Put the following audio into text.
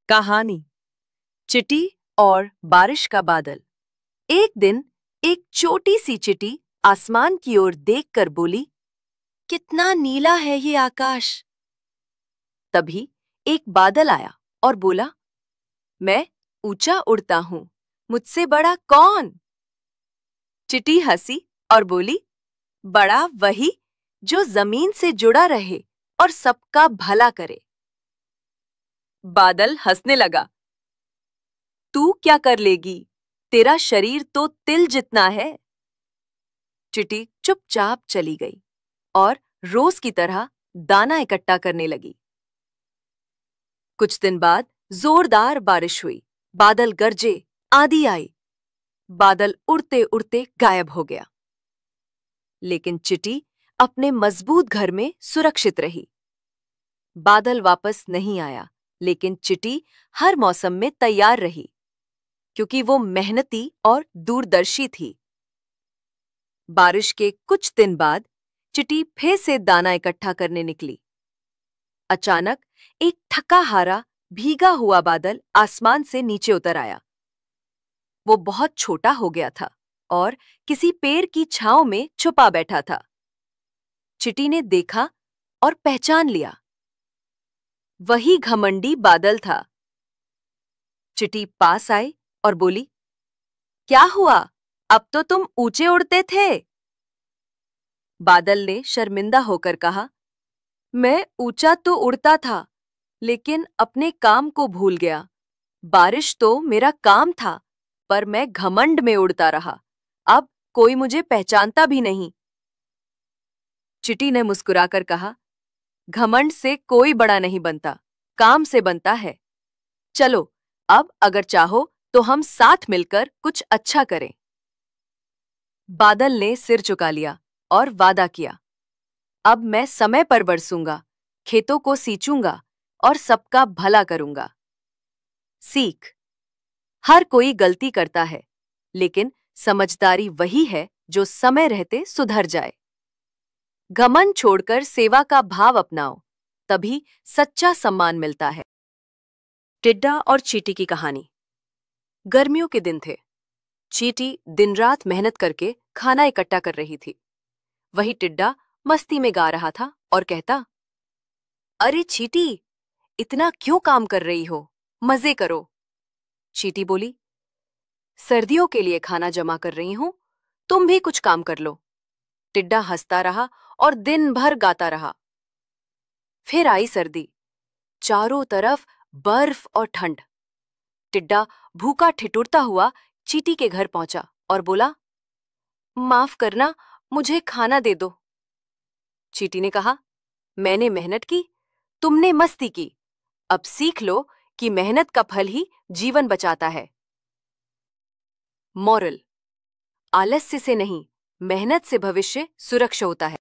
कहानी चिटी और बारिश का बादल। एक दिन एक छोटी सी चिटी आसमान की ओर देखकर बोली, कितना नीला है ये आकाश। तभी एक बादल आया और बोला, मैं ऊंचा उड़ता हूं, मुझसे बड़ा कौन। चिटी हंसी और बोली, बड़ा वही जो जमीन से जुड़ा रहे और सबका भला करे। बादल हंसने लगा, तू क्या कर लेगी, तेरा शरीर तो तिल जितना है। चिटी चुपचाप चली गई और रोज की तरह दाना इकट्ठा करने लगी। कुछ दिन बाद जोरदार बारिश हुई, बादल गरजे, आंधी आई। बादल उड़ते उड़ते गायब हो गया, लेकिन चिटी अपने मजबूत घर में सुरक्षित रही। बादल वापस नहीं आया, लेकिन चिटी हर मौसम में तैयार रही, क्योंकि वो मेहनती और दूरदर्शी थी। बारिश के कुछ दिन बाद चिटी फिर से दाना इकट्ठा करने निकली। अचानक एक थका हारा, भीगा हुआ बादल आसमान से नीचे उतर आया। वो बहुत छोटा हो गया था और किसी पेड़ की छांव में छुपा बैठा था। चिटी ने देखा और पहचान लिया, वही घमंडी बादल था। चिटी पास आई और बोली, क्या हुआ, अब तो तुम ऊंचे उड़ते थे। बादल ने शर्मिंदा होकर कहा, मैं ऊंचा तो उड़ता था, लेकिन अपने काम को भूल गया। बारिश तो मेरा काम था, पर मैं घमंड में उड़ता रहा। अब कोई मुझे पहचानता भी नहीं। चिटी ने मुस्कुराकर कहा, घमंड से कोई बड़ा नहीं बनता, काम से बनता है। चलो, अब अगर चाहो तो हम साथ मिलकर कुछ अच्छा करें। बादल ने सिर झुका लिया और वादा किया, अब मैं समय पर बरसूंगा, खेतों को सींचूंगा और सबका भला करूंगा। सीख, हर कोई गलती करता है, लेकिन समझदारी वही है जो समय रहते सुधर जाए। घमंड छोड़कर सेवा का भाव अपनाओ, तभी सच्चा सम्मान मिलता है। टिड्डा और चींटी की कहानी। गर्मियों के दिन थे। चींटी दिन रात मेहनत करके खाना इकट्ठा कर रही थी। वही टिड्डा मस्ती में गा रहा था और कहता, अरे चींटी, इतना क्यों काम कर रही हो, मजे करो। चींटी बोली, सर्दियों के लिए खाना जमा कर रही हूं, तुम भी कुछ काम कर लो। टिड्डा हंसता रहा और दिन भर गाता रहा। फिर आई सर्दी, चारों तरफ बर्फ और ठंड। टिड्डा भूखा ठिठुरता हुआ चींटी के घर पहुंचा और बोला, माफ करना, मुझे खाना दे दो। चींटी ने कहा, मैंने मेहनत की, तुमने मस्ती की, अब सीख लो कि मेहनत का फल ही जीवन बचाता है। मॉरल, आलस्य से नहीं, मेहनत से भविष्य सुरक्षा होता है।